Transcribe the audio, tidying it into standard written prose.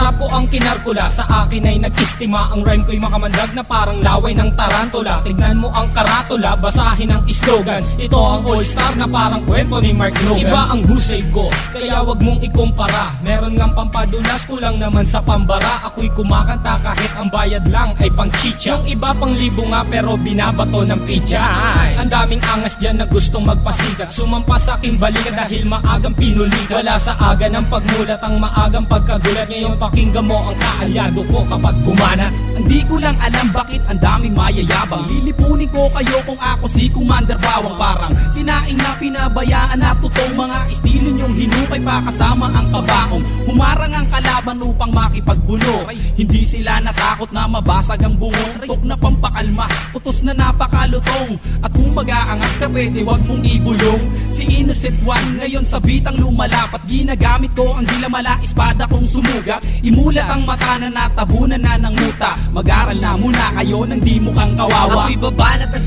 Masarap po ang kinarkula, sa akin ay nag-istima. Ang rhyme ko'y makamandag na parang laway ng tarantula. Tignan mo ang karatula, basahin ang slogan. Ito ang all-star na parang kwento ni Mark Logan. Iba ang husay ko, kaya wag mong ikumpara. Meron ngang pampadulas, kulang naman sa pambara. Ako'y kumakanta kahit ang bayad lang ay pang chicha. Yung iba pang libo nga pero binabato ng pizza. Ang daming angas dyan na gustong magpasikat, sumampa sa aking balikat dahil maagang pinulikat. Wala sa aga ng pagmulat ang maagang pagkagulat. Ngayon pakinggan mo ang kaalyado ko kapag bumanat. Hindi ko lang alam bakit ang daming mayayabang. Lilipunin ko kayo kung ako si Commander Bawang. Parang sinaing na pinabayaan na totoong mga estilo nyong hinukay pa kasama ang kabaong. Humarang ang kalaban upang makipagbuno. Hindi sila natakot na mabasag ang bungos. Tok na pampakalma, putos na napakalutong. At kung mag-aangas ka pwede wag mong ibulong. Si Innocent One ngayon sa bitang lumalapat. Ginagamit ko ang dilamala, espada kong sumugat. Imulat ang mata na natabunan na ng muta. Mag-aral na muna kayo nang di mukhang kawawa. Ako'y babanat at